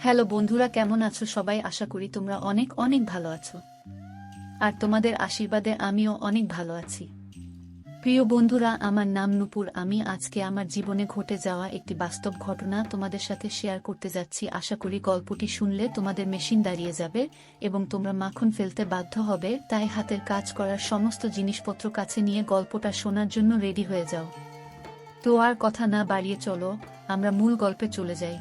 Hello বন্ধুরা, কেমন আছো সবাই? আশা করি তোমরা অনেক অনেক ভালো আছো। আর তোমাদের আশীর্বাদে আমিও অনেক ভালো আছি। প্রিয় বন্ধুরা, আমার নাম নূপুর। আমি আজকে আমার জীবনে ঘটে যাওয়া একটি বাস্তব ঘটনা তোমাদের সাথে শেয়ার করতে যাচ্ছি। আশা করি গল্পটি শুনলে তোমাদের মেশিন দাঁড়িয়ে যাবে এবং তোমরা মাখন ফেলতে বাধ্য হবে। তাই হাতের কাজ করার সমস্ত জিনিসপত্র কাছে নিয়ে গল্পটা শোনার জন্য রেডি হয়ে যাও। তো আর কথা না বাড়িয়ে চলো আমরা মূল গল্পে চলে যাই।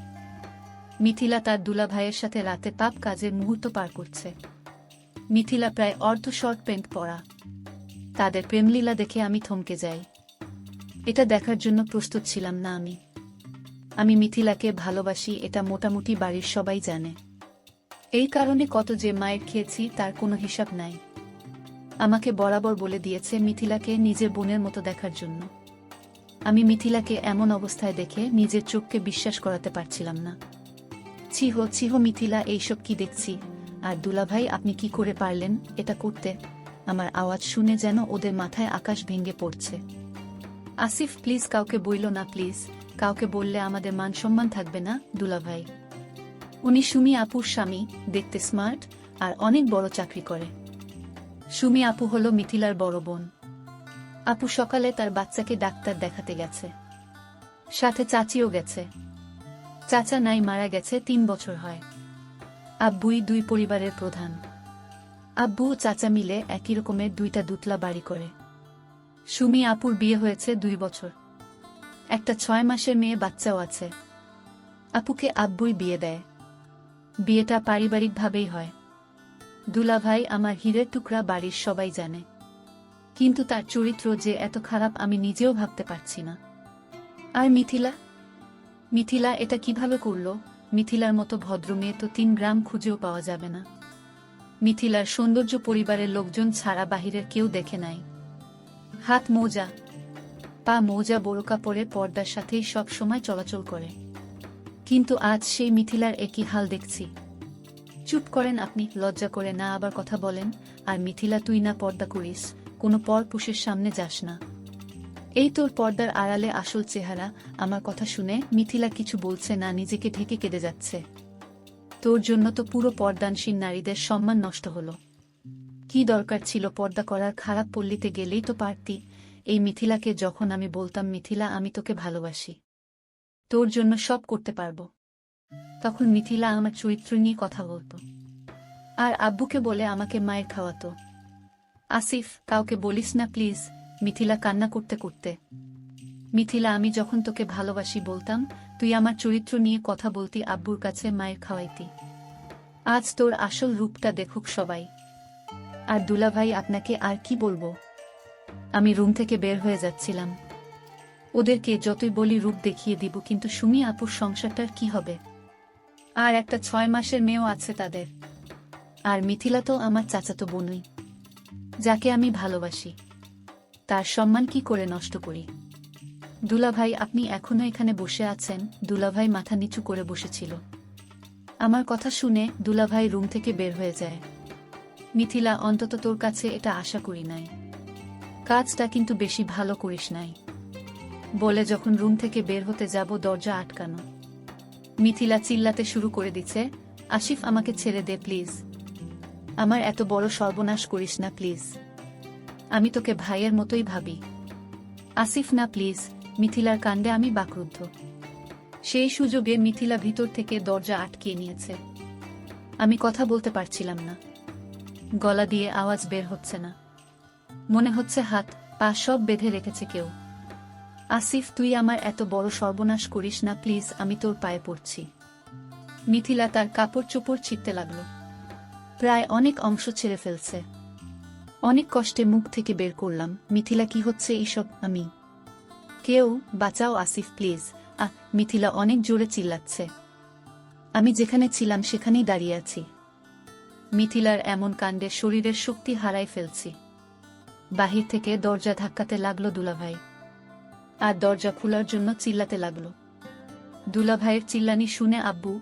মিথিলা তার দুলাভাইয়ের সাথে রাতে পাপ কাজের মুহূর্ত পার করছে। মিথিলা প্রায় অর্ধ শর্ট প্যান্ট পরা। তাদের প্রেমলীলা দেখে আমি থমকে যাই। এটা দেখার জন্য প্রস্তুত ছিলাম না। আমি মিথিলাকে ভালোবাসি, এটা মোটামুটি বাড়ির সবাই জানে। এই কারণে কত যে মায়ের খেয়েছি তার কোনো হিসাব নাই। আমাকে বরাবর বলে দিয়েছে মিথিলাকে নিজের বোনের মতো দেখার জন্য। আমি মিথিলাকে এমন অবস্থায় দেখে নিজের চোখকে বিশ্বাস করাতে পারছিলাম না। ছিহ মিথিলা, এইসব কি দেখছি? আর দুলাভাই, আপনি কি করে পারলেন এটা করতে? আমার আওয়াজ শুনে যেন ওদের মাথায় আকাশ ভেঙে পড়ছে। আসিফ, প্লিজ কাউকে বইল না, প্লিজ। কাউকে বললে আমাদের মান সম্মান থাকবে না দুলাভাই। উনি সুমি আপুর স্বামী, দেখতে স্মার্ট আর অনেক বড় চাকরি করে। সুমি আপু হলো মিথিলার বড় বোন। আপু সকালে তার বাচ্চাকে ডাক্তার দেখাতে গেছে, সাথে চাচিও গেছে। চাচা নাই, মারা গেছে 3 বছর হয়। আব্বুই দুই পরিবারের প্রধান। আব্বু ও চাচা মিলে একই রকমের 2টা দুতলা বাড়ি করে। সুমি আপুর বিয়ে হয়েছে 2 বছর, একটা 6 মাসের মেয়ে বাচ্চাও আছে। আপুকে আব্বুই বিয়ে দেয়। বিয়েটা পারিবারিকভাবেই হয়। দুলাভাই আমার হীরের টুকরা, বাড়ির সবাই জানে। কিন্তু তার চরিত্র যে এত খারাপ আমি নিজেও ভাবতে পারছি না। আর মিথিলা এটা কিভাবে করলো? মিথিলার মতো ভদ্র মেয়ে তো 3 গ্রাম খুঁজেও পাওয়া যাবে না। মিথিলার সৌন্দর্য পরিবারের লোকজন ছাড়া বাহিরের কেউ দেখে নাই। হাত মোজা, পা মোজা, বোরকা পরে পর্দার সাথেই সব সময় চলাচল করে। কিন্তু আজ সেই মিথিলার একই হাল দেখছি। চুপ করেন আপনি, লজ্জা করে না আবার কথা বলেন। আর মিথিলা, তুই না পর্দা করিস, কোনো পরপুরুষের সামনে যাস না। এই তোর পর্দার আড়ালে আসল চেহারা। আমার কথা শুনে মিথিলা কিছু বলছে না, নিজেকে ঢেকে কেঁদে যাচ্ছে। তোর জন্য তো পুরো পর্দানসীন নারীদের সম্মান নষ্ট হলো। কি দরকার ছিল পর্দা করার? খারাপ পল্লীতে গেলেই তো পারতি। এই মিথিলাকে যখন আমি বলতাম, মিথিলা আমি তোকে ভালোবাসি, তোর জন্য সব করতে পারবো, তখন মিথিলা আমার চরিত্র নিয়ে কথা বলতো আর আব্বুকে বলে আমাকে মায়ের খাওয়াতো। আসিফ, কাউকে বলিস না প্লিজ। মিথিলা কান্না করতে করতে। মিথিলা, আমি যখন তোকে ভালোবাসি বলতাম, তুই আমার চরিত্র নিয়ে কথা বলতি, আব্বুর কাছে মায়ের খাওয়াইতি। আজ তোর আসল রূপটা দেখুক সবাই। আর দুলাভাই, আপনাকে আর কি বলবো? আমি রুম থেকে বের হয়ে যাচ্ছিলাম। ওদেরকে যতই বলি রূপ দেখিয়ে দিব, কিন্তু সুমি আপুর সংসারটার কি হবে? আর একটা 6 মাসের মেয়েও আছে তাদের। আর মিথিলা তো আমার চাচাতো বোনই, যাকে আমি ভালোবাসি। তার সম্মান কি করে নষ্ট করি? দুলাভাই, আপনি এখনো এখানে বসে আছেন? দুলাভাই মাথা নিচু করে বসেছিল। আমার কথা শুনে দুলাভাই রুম থেকে বের হয়ে যায়। মিথিলা, অন্তত তোর কাছে এটা আশা করি নাই। কাজটা কিন্তু বেশি ভালো করিস নাই, বলে যখন রুম থেকে বের হতে যাব দরজা আটকানো। মিথিলা চিল্লাতে শুরু করে দিচ্ছে, আসিফ আমাকে ছেড়ে দে প্লিজ। আমার এত বড় সর্বনাশ করিস না প্লিজ। আমি তোকে ভাইয়ের মতোই ভাবি। আসিফ না প্লিজ। মিথিলার কাণ্ডে আমি বাকরুদ্ধ। সেই সুযোগে মিথিলা ভিতর থেকে দরজা আটকিয়ে নিয়েছে। আমি কথা বলতে পারছিলাম না, গলা দিয়ে আওয়াজ বের হচ্ছে না। মনে হচ্ছে হাত পা সব বেঁধে রেখেছে কেউ। আসিফ, তুই আমার এত বড় সর্বনাশ করিস না প্লিজ, আমি তোর পায়ে পড়ছি। মিথিলা তার কাপড় চোপড় ছিঁড়তে লাগলো, প্রায় অনেক অংশ ছেড়ে ফেলছে। অনেক কষ্টে মুখ থেকে বের করলাম, মিথিলা কি হচ্ছে এইসব? আমি কেউ বাঁচাও আসিফ প্লিজ। মিথিলা অনেক জোরে চিল্লাচ্ছে। আমি যেখানে ছিলাম সেখানেই দাঁড়িয়ে আছি। মিথিলার এমন কাণ্ডে শরীরের শক্তি হারাই ফেলছি। বাহির থেকে দরজা ধাক্কাতে লাগলো দুলাভাই, আর দরজা খোলার জন্য চিল্লাতে লাগলো। দুলাভাইয়ের চিল্লানি শুনে আব্বু,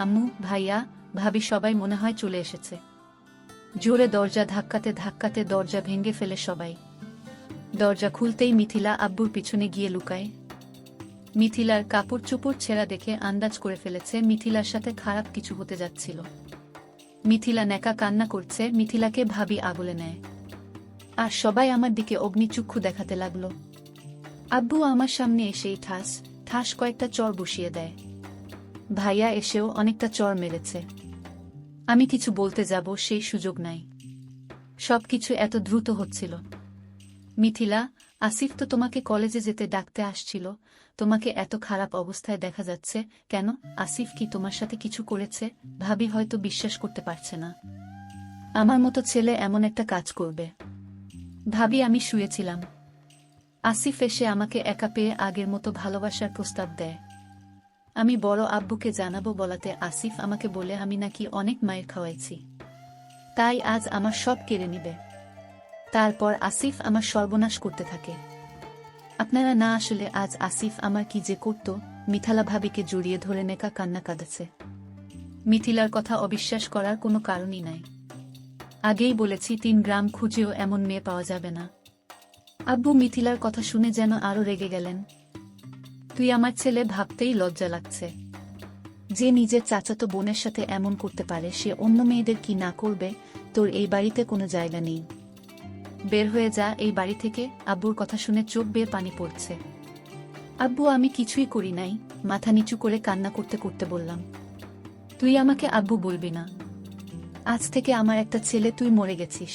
আম্মু, ভাইয়া, ভাবি সবাই মনে হয় চলে এসেছে। জোরে দরজা ধাক্কাতে ধাক্কাতে দরজা ভেঙে ফেলে সবাই। দরজা খুলতেই মিথিলা আব্বুর পিছনে গিয়ে লুকায়। মিথিলার কাপড় চোপড় ছেঁড়া দেখে আন্দাজ করে ফেলেছে মিথিলার সাথে খারাপ কিছু হতে যাচ্ছিল। মিথিলা নেকা কান্না করছে, মিথিলাকে ভাবি আগলে নেয়। আর সবাই আমার দিকে অগ্নিচক্ষু দেখাতে লাগলো। আব্বু আমার সামনে এসেই ঠাস ঠাস কয়েকটা চর বসিয়ে দেয়। ভাইয়া এসেও অনেকটা চর মেরেছে। আমি কিছু বলতে যাব সেই সুযোগ নাই। সবকিছু এত দ্রুত হচ্ছিল। মিথিলা, আসিফ তো তোমাকে কলেজে যেতে ডাকতে আসছিল, তোমাকে এত খারাপ অবস্থায় দেখা যাচ্ছে কেন? আসিফ কি তোমার সাথে কিছু করেছে? ভাবি হয়তো বিশ্বাস করতে পারছে না আমার মতো ছেলে এমন একটা কাজ করবে। ভাবি আমি শুয়েছিলাম। আসিফ এসে আমাকে একা পেয়ে আগের মতো ভালোবাসার প্রস্তাব দেয়। আমি বড় আব্বুকে জানাবো বলাতে আসিফ আমাকে বলে আমি নাকি অনেক মায়ের খাওয়াইছি, তাই আজ আমার সব কেড়ে নিবে। তারপর আসিফ আমার সর্বনাশ করতে থাকে। আপনারা না আসলে আজ আসিফ আমার কি যে করত। মিথিলা ভাবিকে জড়িয়ে ধরে নেকা কান্না কাঁদাচ্ছে। মিথিলার কথা অবিশ্বাস করার কোনো কারণই নাই। আগেই বলেছি 3 গ্রাম খুঁজেও এমন মেয়ে পাওয়া যাবে না। আব্বু মিথিলার কথা শুনে যেন আরো রেগে গেলেন। তুই আমার ছেলে, ভাবতেই লজ্জা লাগছে। যে নিজের চাচাতো বোনের সাথে এমন করতে পারে সে অন্য মেয়েদের কি না করবে? তোর এই বাড়িতে কোনো জায়গা নেই, বের হয়ে যা এই বাড়ি থেকে। আব্বুর কথা শুনে চোখ বেয়ে পানি পড়ছে। আব্বু আমি কিছুই করি নাই, মাথা নিচু করে কান্না করতে করতে বললাম। তুই আমাকে আব্বু বলবি না। আজ থেকে আমার একটা ছেলে, তুই মরে গেছিস।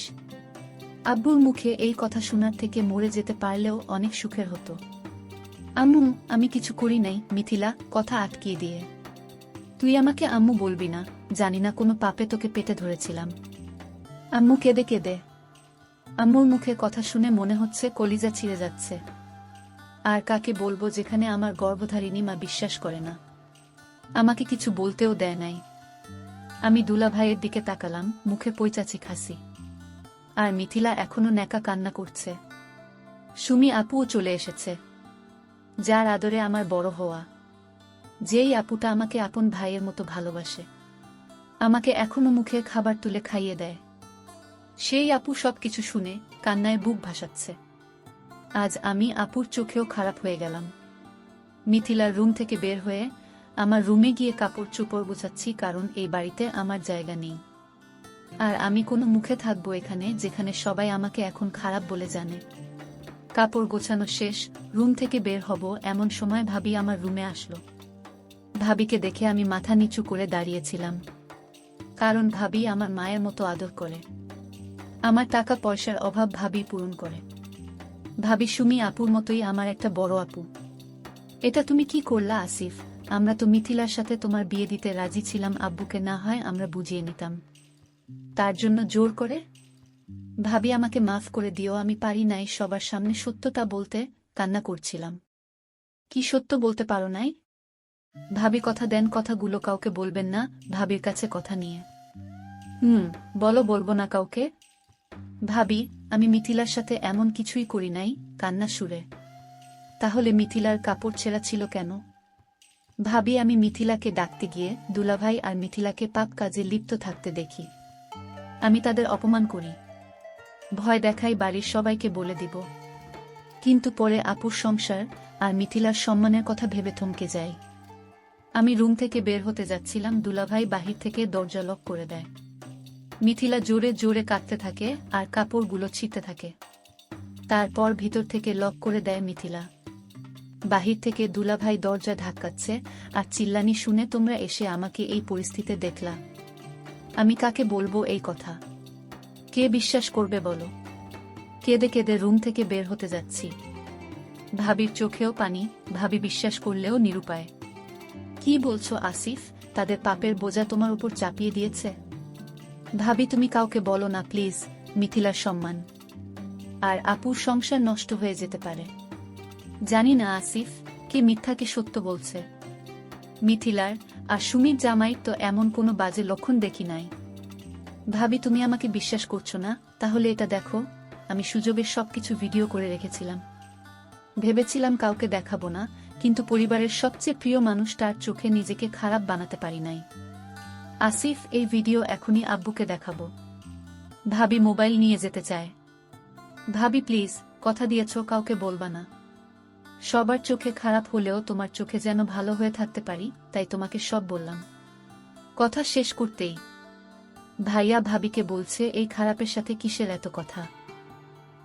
আব্বুর মুখে এই কথা শোনার থেকে মরে যেতে পারলেও অনেক সুখের হতো। আম্মু আমি কিছু করি নাই। মিথিলা কথা আটকিয়ে দিয়ে, তুই আমাকে আম্মু বলবি না। জানি না কোনো পাপে তোকে পেটে ধরেছিলাম। আম্মু কেঁদে কেঁদে। আম্মুর মুখে কথা শুনে মনে হচ্ছে কলিজা ছিঁড়ে যাচ্ছে। আর কাকে বলবো যেখানে আমার গর্ভধারিণী মা বিশ্বাস করে না, আমাকে কিছু বলতেও দেয় নাই। আমি দুলা ভাইয়ের দিকে তাকালাম, মুখে পৈচাচি খাসি। আর মিথিলা এখনো নেকা কান্না করছে। সুমি আপুও চলে এসেছে, যার আদরে আমার বড় হওয়া। যেই আপুটা আমাকে আপন ভাইয়ের মতো ভালোবাসে, আমাকে এখনো মুখে খাবার তুলে খাইয়ে দেয়। সেই আপু সবকিছু শুনে কান্নায় বুক ভাসাচ্ছে। আজ আমি আপুর চোখেও খারাপ হয়ে গেলাম। মিথিলার রুম থেকে বের হয়ে আমার রুমে গিয়ে কাপড় চোপড় গোছাচ্ছি, কারণ এই বাড়িতে আমার জায়গা নেই। আর আমি কোনো মুখে থাকবো এখানে যেখানে সবাই আমাকে এখন খারাপ বলে জানে। কাপড় গোছানো শেষ, রুম থেকে বের হব এমন সময় ভাবি আমার রুমে আসলো। ভাবিকে দেখে আমি মাথা নিচু করে দাঁড়িয়েছিলাম, কারণ ভাবি আমার মায়ের মতো আদর করে। আমার টাকা পয়সার অভাব ভাবি পূরণ করে। ভাবি সুমি আপুর মতোই আমার একটা বড় আপু। এটা তুমি কি করলা আসিফ? আমরা তো মিথিলার সাথে তোমার বিয়ে দিতে রাজি ছিলাম, আব্বুকে না হয় আমরা বুঝিয়ে নিতাম, তার জন্য জোর করে? ভাবি আমাকে মাফ করে দিও, আমি পারি নাই সবার সামনে সত্যটা বলতে। কান্না করছিলাম। কি সত্য বলতে পারো নাই? ভাবি কথা দেন কথাগুলো কাউকে বলবেন না ভাবির কাছে কথা নিয়ে। বলো বলবো না কাউকে। ভাবি আমি মিথিলার সাথে এমন কিছুই করি নাই। কান্না সুরে। তাহলে মিথিলার কাপড় ছেঁড়া ছিল কেন? ভাবি আমি মিথিলাকে ডাকতে গিয়ে দুলাভাই আর মিথিলাকে পাপ কাজে লিপ্ত থাকতে দেখি। আমি তাদের অপমান করি, ভয় দেখাই বাড়ির সবাইকে বলে দিব। কিন্তু পরে আপুর সংসার আর মিথিলার সম্মানের কথা ভেবে থমকে যাই। আমি রুম থেকে বের হতে যাচ্ছিলাম, দুলাভাই বাহির থেকে দরজা লক করে দেয়। মিথিলা জোরে জোরে কাঁদতে থাকে আর কাপড়গুলো ছিঁড়তে থাকে। তারপর ভিতর থেকে লক করে দেয় মিথিলা। বাহির থেকে দুলাভাই দরজা ধাক্কাচ্ছে আর চিল্লানি শুনে তোমরা এসে আমাকে এই পরিস্থিতিতে দেখলা। আমি কাকে বলবো এই কথা? কে বিশ্বাস করবে বলো? কেঁদে কেঁদে রুম থেকে বের হতে যাচ্ছি। ভাবির চোখেও পানি, ভাবি বিশ্বাস করলেও নিরুপায়। কি বলছো আসিফ? তাদের পাপের বোঝা তোমার উপর চাপিয়ে দিয়েছে? ভাবি তুমি কাউকে বলো না প্লিজ, মিথিলার সম্মান আর আপুর সংসার নষ্ট হয়ে যেতে পারে। জানি না আসিফ, কে মিথ্যা কে সত্য বলছে। মিথিলার আর সুমির জামাইয়ের তো এমন কোনো বাজে লক্ষণ দেখি নাই। ভাবি তুমি আমাকে বিশ্বাস করছো না? তাহলে এটা দেখো, আমি সুযোগের সবকিছু ভিডিও করে রেখেছিলাম। ভেবেছিলাম কাউকে দেখাবো না, কিন্তু পরিবারের সবচেয়ে প্রিয় মানুষটার চোখে নিজেকে খারাপ বানাতে পারি নাই। আসিফ এই ভিডিও এখনই আব্বুকে দেখাবো। ভাবি মোবাইল নিয়ে যেতে চায়। ভাবি প্লিজ, কথা দিয়েছ কাউকে বলবা না। সবার চোখে খারাপ হলেও তোমার চোখে যেন ভালো হয়ে থাকতে পারি, তাই তোমাকে সব বললাম। কথা শেষ করতেই ভাইয়া ভাবিকে বলছে, এই খারাপের সাথে কিসের এত কথা?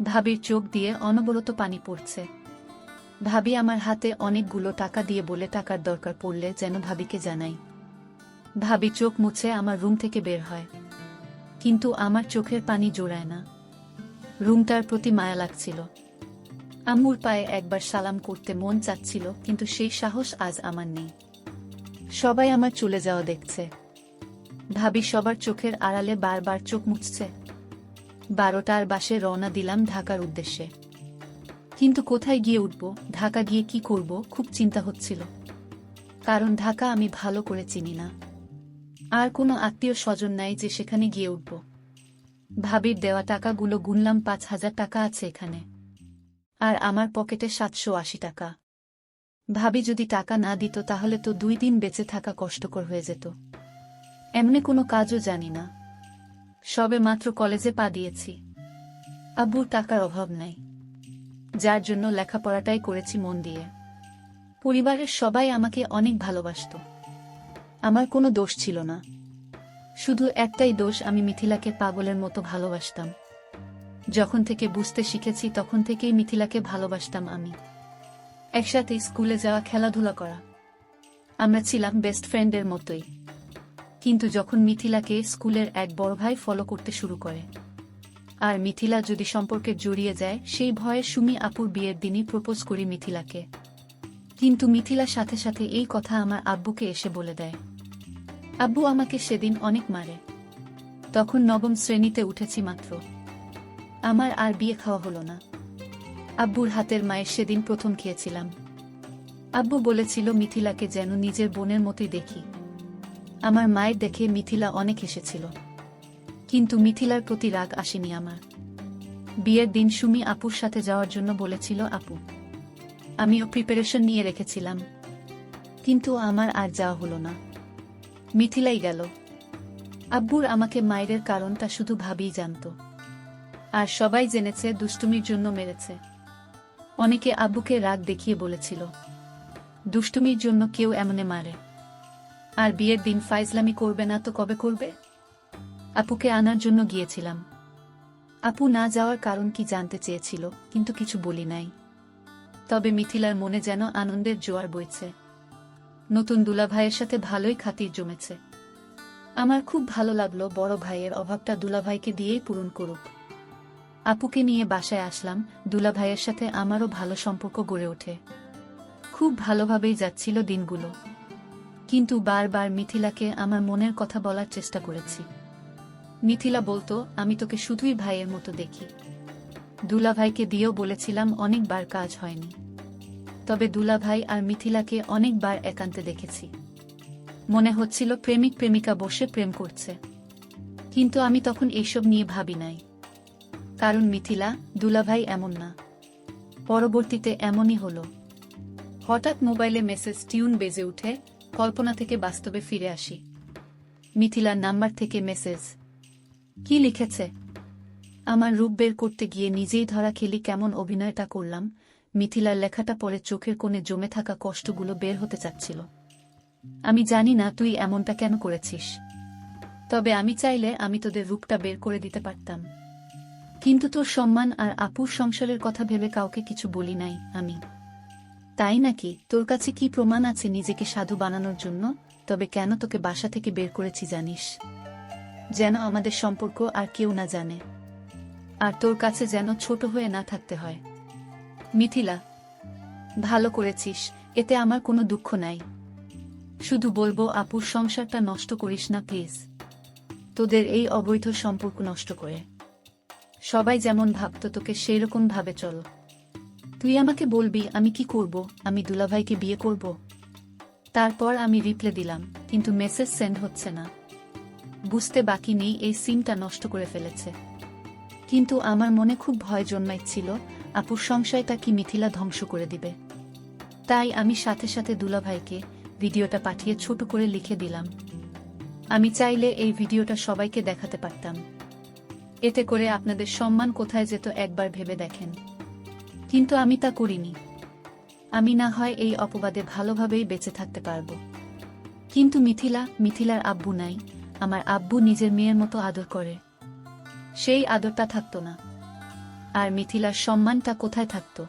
ভাবির চোখ দিয়ে অনবরত পানি পড়ছে। ভাবি আমার হাতে অনেকগুলো টাকা দিয়ে বলে, টাকার দরকার পড়লে যেন ভাবিকে জানাই। ভাবি চোখ মুছে আমার রুম থেকে বের হয়, কিন্তু আমার চোখের পানি জোড়ায় না। রুমটার প্রতি মায়া লাগছিল। আম্মুর পায়ে একবার সালাম করতে মন চাচ্ছিল, কিন্তু সেই সাহস আজ আমার নেই। সবাই আমার চলে যাওয়া দেখছে। ভাবি সবার চোখের আড়ালে বারবার চোখ মুছছে। 12টার বাসে রওনা দিলাম ঢাকার উদ্দেশ্যে। কিন্তু কোথায় গিয়ে উঠব, ঢাকা গিয়ে কি করব, খুব চিন্তা হচ্ছিল। কারণ ঢাকা আমি ভালো করে চিনি না, আর কোনো আত্মীয় স্বজন নাই যে সেখানে গিয়ে উঠব। ভাবির দেওয়া টাকাগুলো গুনলাম, 5,000 টাকা আছে এখানে, আর আমার পকেটে 780 টাকা। ভাবি যদি টাকা না দিত তাহলে তো 2 দিন বেঁচে থাকা কষ্টকর হয়ে যেত। এমনি কোনো কাজও জানি না, সবে মাত্র কলেজে পা দিয়েছি। আব্বুর টাকার অভাব নাই, যার জন্য লেখাপড়াটাই করেছি মন দিয়ে। পরিবারের সবাই আমাকে অনেক ভালোবাসত, আমার কোনো দোষ ছিল না। শুধু একটাই দোষ, আমি মিথিলাকে পাগলের মতো ভালোবাসতাম। যখন থেকে বুঝতে শিখেছি তখন থেকেই মিথিলাকে ভালোবাসতাম আমি। একসাথে স্কুলে যাওয়া, খেলাধুলা করা, আমরা ছিলাম বেস্ট ফ্রেন্ডের মতোই। কিন্তু যখন মিথিলাকে স্কুলের এক বড় ভাই ফলো করতে শুরু করে, আর মিথিলা যদি সম্পর্কে জড়িয়ে যায়, সেই ভয়ে সুমি আপুর বিয়ের দিনই প্রপোজ করি মিথিলাকে। কিন্তু মিথিলার সাথে সাথে এই কথা আমার আব্বুকে এসে বলে দেয়। আব্বু আমাকে সেদিন অনেক মারে। তখন 9ম শ্রেণীতে উঠেছি মাত্র। আমার আর বিয়ে খাওয়া হলো না। আব্বুর হাতের মায়ের সেদিন প্রথম খেয়েছিলাম। আব্বু বলেছিল মিথিলাকে যেন নিজের বোনের মতোই দেখি। আমার মায়ের দেখে মিথিলা অনেক হেসেছিল, কিন্তু মিথিলার প্রতি রাগ আসেনি আমার। বিয়ের দিন সুমি আপুর সাথে যাওয়ার জন্য বলেছিল আপু, আমিও প্রিপারেশন নিয়ে রেখেছিলাম, কিন্তু আমার আর যাওয়া হলো না। মিথিলাই গেল। আব্বুর আমাকে মায়ের কারণটা শুধু ভাবিই জানত, আর সবাই জেনেছে দুষ্টুমির জন্য মেরেছে। অনেকে আব্বুকে রাগ দেখিয়ে বলেছিল, দুষ্টুমির জন্য কেউ এমনে মারে, আর বিয়ের দিন ফাইজলামি করবে না তো কবে করবে? আপুকে আনার জন্য গিয়েছিলাম। আপু না যাওয়ার কারণ কি জানতে চেয়েছিল, কিন্তু কিছু বলি নাই। তবে মিথিলার মনে যেন আনন্দের জোয়ার বইছে। নতুন দুলাভাইয়ের সাথে ভালোই খাতির জমেছে। আমার খুব ভালো লাগলো বড় ভাইয়ের অভাবটা দুলাভাইকে দিয়েই পূরণ করুক। আপুকে নিয়ে বাসায় আসলাম। দুলাভাইয়ের সাথে আমারও ভালো সম্পর্ক গড়ে ওঠে। খুব ভালোভাবেই যাচ্ছিল দিনগুলো, কিন্তু বারবার মিথিলাকে আমার মনের কথা বলার চেষ্টা করেছি। মিথিলা বলতো, আমি তোকে শুধুই ভাইয়ের মতো দেখি। দুলাভাইকে দিয়েও বলেছিলাম, অনেকবার কাজ হয়নি। তবে দুলাভাই আর মিথিলাকে অনেকবার একান্তে দেখেছি। মনে হচ্ছিল প্রেমিক প্রেমিকা বসে প্রেম করছে, কিন্তু আমি তখন এইসব নিয়ে ভাবি নাই। কারণ মিথিলা, দুলাভাই এমন না। পরবর্তীতে এমনই হলো। হঠাৎ মোবাইলে মেসেজ টিউন বেজে উঠে, কল্পনা থেকে বাস্তবে ফিরে আসি। মিথিলার নাম্বার থেকে মেসেজ। কি লিখেছে? আমার রূপ বের করতে গিয়ে নিজেই ধরা খেলি কেমন অভিনয়টা করলাম। মিথিলার লেখাটা পরে চোখের কোণে জমে থাকা কষ্টগুলো বের হতে চাচ্ছিল। আমি জানি না তুই এমনটা কেন করেছিস, তবে আমি চাইলে আমি তোদের রূপটা বের করে দিতে পারতাম। কিন্তু তোর সম্মান আর আপুর সংসারের কথা ভেবে কাউকে কিছু বলি নাই আমি। তাই নাকি? তোর কাছে কি প্রমাণ আছে নিজেকে সাধু বানানোর জন্য? তবে কেন তোকে বাসা থেকে বের করেছি জানিস? যেন আমাদের সম্পর্ক আর কেউ না জানে, আর তোর কাছে যেন ছোট হয়ে না থাকতে হয়। মিথিলা, ভালো করেছিস, এতে আমার কোনো দুঃখ নাই। শুধু বলবো, আপুর সংসারটা নষ্ট করিস না প্লিজ। তোদের এই অবৈধ সম্পর্ক নষ্ট করে সবাই যেমন ভাবতো তোকে সেই রকম ভাবে চল। তুই আমাকে বলবি আমি কি করব? আমি দুলাভাইকে বিয়ে করব? তারপর আমি রিপ্লে দিলাম, কিন্তু মেসেজ সেন্ড হচ্ছে না। বুঝতে বাকি নেই এই সিমটা নষ্ট করে ফেলেছে। কিন্তু আমার মনে খুব ভয় জন্মাইছিল, আপুর সংশয়টা কি মিথিলা ধ্বংস করে দিবে। তাই আমি সাথে সাথে দুলাভাইকে ভিডিওটা পাঠিয়ে ছোট করে লিখে দিলাম, আমি চাইলে এই ভিডিওটা সবাইকে দেখাতে পারতাম। এতে করে আপনাদের সম্মান কোথায় যেত একবার ভেবে দেখেন। কিন্তু আমি তা করিনি। আমি না হয় এই অপবাদে ভালোভাবেই বেঁচে থাকতে পারবো। কিন্তু মিথিলার আব্বু নাই। আমার আব্বু নিজের মেয়ের মতো আদর করে, সেই আদরটা থাকতো না। আর মিথিলার সম্মানটা কোথায় থাকতো?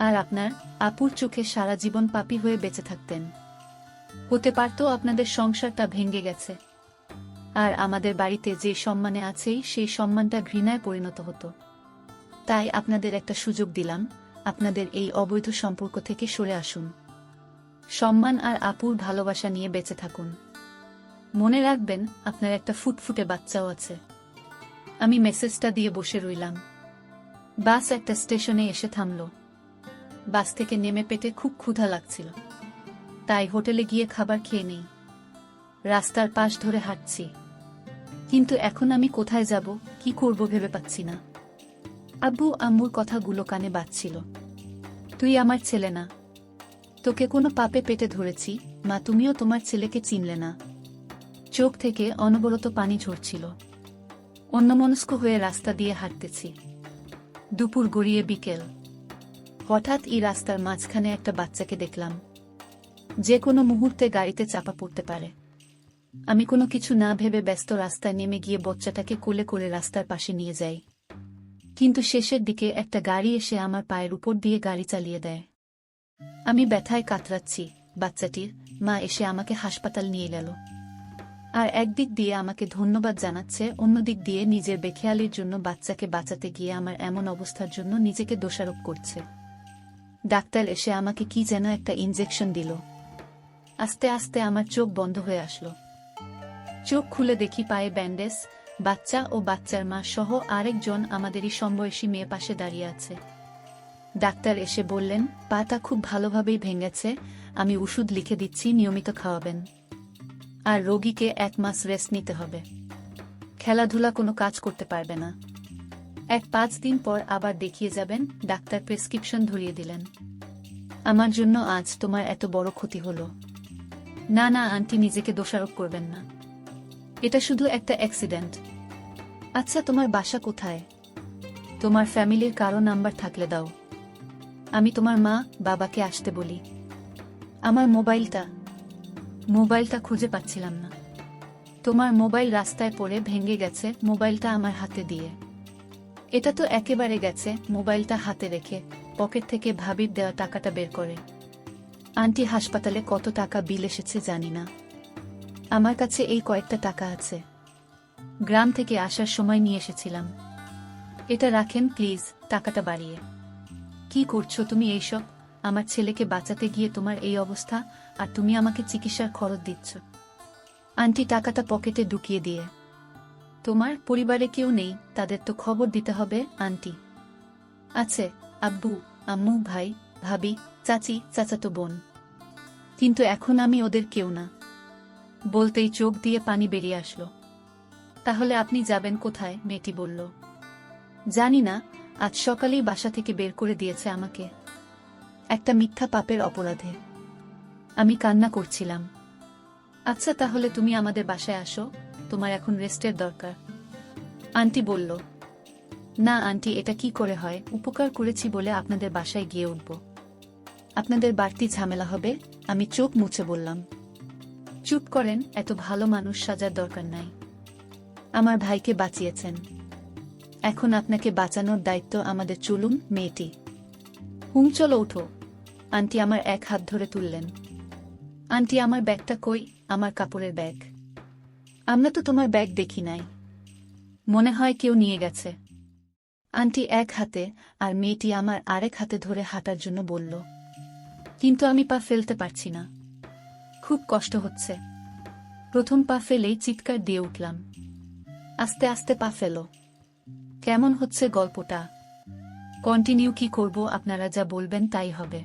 আর আপনার আপুর চোখে সারা জীবন পাপী হয়ে বেঁচে থাকতেন। হতে পারতো আপনাদের সংসারটা ভেঙে গেছে, আর আমাদের বাড়িতে যে সম্মানে আছেই সেই সম্মানটা ঘৃণায় পরিণত হতো। তাই আপনাদের একটা সুযোগ দিলাম, আপনাদের এই অবৈধ সম্পর্ক থেকে সরে আসুন। সম্মান আর আপুর ভালোবাসা নিয়ে বেঁচে থাকুন। মনে রাখবেন, আপনার একটা ফুটফুটে বাচ্চাও আছে। আমি মেসেজটা দিয়ে বসে রইলাম। বাস একটা স্টেশনে এসে থামল। বাস থেকে নেমে পেটে খুব ক্ষুধা লাগছিল, তাই হোটেলে গিয়ে খাবার খেয়ে নেই। রাস্তার পাশ ধরে হাঁটছি, কিন্তু এখন আমি কোথায় যাব, কি করব ভেবে পাচ্ছি না। আব্বু আম্মুর কথাগুলো কানে বাজছিল। তুই আমার ছেলে না, তোকে কোনো পাপে পেটে ধরেছি। মা, তুমিও তোমার ছেলেকে চিনলে না। চোখ থেকে অনবরত পানি ঝরছিল। অন্যমনস্ক হয়ে রাস্তা দিয়ে হাঁটতেছি। দুপুর গড়িয়ে বিকেল। হঠাৎ এই রাস্তার মাঝখানে একটা বাচ্চাকে দেখলাম, যে কোনো মুহূর্তে গাড়িতে চাপা পড়তে পারে। আমি কোনো কিছু না ভেবে ব্যস্ত রাস্তায় নেমে গিয়ে বাচ্চাটাকে কোলে করে রাস্তার পাশে নিয়ে যাই। কিন্তু শেষের দিকে একটা গাড়ি এসে আমার পায়ের উপর দিয়ে গাড়ি চালিয়ে দেয়। আমি ব্যথায় কাতরাচ্ছি। বাচ্চাটির মা এসে আমাকে হাসপাতাল নিয়ে গেল। আর একদিক দিয়ে আমাকে ধন্যবাদ জানাচ্ছে, অন্যদিক দিয়ে নিজের বেখেয়ালির জন্য বাচ্চাকে বাঁচাতে গিয়ে আমার এমন অবস্থার জন্য নিজেকে দোষারোপ করছে। ডাক্তার এসে আমাকে কি যেন একটা ইনজেকশন দিল। আস্তে আস্তে আমার চোখ বন্ধ হয়ে আসলো। চোখ খুলে দেখি পায়ে ব্যান্ডেজ। বাচ্চা ও বাচ্চার মা সহ আরেকজন আমাদেরই সমবয়সী মেয়ে পাশে দাঁড়িয়ে আছে। ডাক্তার এসে বললেন, পাটা খুব ভালোভাবেই ভেঙেছে, আমি ওষুধ লিখে দিচ্ছি, নিয়মিত খাওয়াবেন। আর রোগীকে 1 মাস রেস্ট নিতে হবে। খেলাধুলা কোনো কাজ করতে পারবে না। 5 দিন পর আবার দেখিয়ে যাবেন। ডাক্তার প্রেসক্রিপশন ধরিয়ে দিলেন। আমার জন্য আজ তোমার এত বড় ক্ষতি হলো। না না আন্টি, নিজেকে দোষারোপ করবেন না। এটা শুধু একটা অ্যাক্সিডেন্ট। আচ্ছা, তোমার বাসা কোথায়? তোমার ফ্যামিলির কারো নাম্বার থাকলে দাও, আমি তোমার মা বাবাকে আসতে বলি। আমার মোবাইলটা খুঁজে পাচ্ছিলাম না। তোমার মোবাইল রাস্তায় পড়ে ভেঙে গেছে, মোবাইলটা আমার হাতে দিয়ে। এটা তো একেবারে গেছে। মোবাইলটা হাতে রেখে পকেট থেকে ভাবির দেওয়া টাকাটা বের করে। আন্টি, হাসপাতালে কত টাকা বিল এসেছে জানি না। আমার কাছে এই কয়েকটা টাকা আছে, গ্রাম থেকে আসার সময় নিয়ে এসেছিলাম। এটা রাখেন প্লিজ, টাকাটা বাড়িয়ে। কি করছো তুমি এইসব? আমার ছেলেকে বাঁচাতে গিয়ে তোমার এই অবস্থা, আর তুমি আমাকে চিকিৎসার খরচ দিচ্ছ। আন্টি টাকাটা পকেটে ঢুকিয়ে দিয়ে। তোমার পরিবারে কেউ নেই, তাদের তো খবর দিতে হবে। আন্টি আছে, আব্বু আম্মু, ভাই ভাবি, চাচি, চাচাতো বোন, কিন্তু এখন আমি ওদের কেউ না। বলতেই চোখ দিয়ে পানি বেরিয়ে আসলো। তাহলে আপনি যাবেন কোথায়? মেয়েটি বলল। জানি না, আজ সকালেই বাসা থেকে বের করে দিয়েছে আমাকে, একটা মিথ্যা পাপের অপরাধে। আমি কান্না করছিলাম। আচ্ছা, তাহলে তুমি আমাদের বাসায় আসো, তোমার এখন রেস্টের দরকার। আন্টি বলল, না আন্টি, এটা কি করে হয়? উপকার করেছি বলে আপনাদের বাসায় গিয়ে উঠব, আপনাদের বাড়তি ঝামেলা হবে। আমি চোখ মুছে বললাম, চুপ করেন, এত ভালো মানুষ সাজার দরকার নাই। আমার ভাইকে বাঁচিয়েছেন, এখন আপনাকে বাঁচানোর দায়িত্ব আমাদের। চলুন। মেয়েটি, চলো উঠো। আন্টি আমার এক হাত ধরে তুললেন। আন্টি, আমার ব্যাগটা কই? আমার কাপড়ের ব্যাগ। আমরা তো তোমার ব্যাগ দেখি নাই, মনে হয় কেউ নিয়ে গেছে। আন্টি এক হাতে আর মেয়েটি আমার আরেক হাতে ধরে হাঁটার জন্য বলল, কিন্তু আমি পা ফেলতে পারছি না, খুব কষ্ট হচ্ছে। প্রথম পা ফেলেই চিৎকার দিয়ে উঠলাম। আস্তে আস্তে পা ফেলো। কেমন হচ্ছে গল্পটা? কন্টিনিউ কি করব? আপনারা যা বলবেন তাই হবে।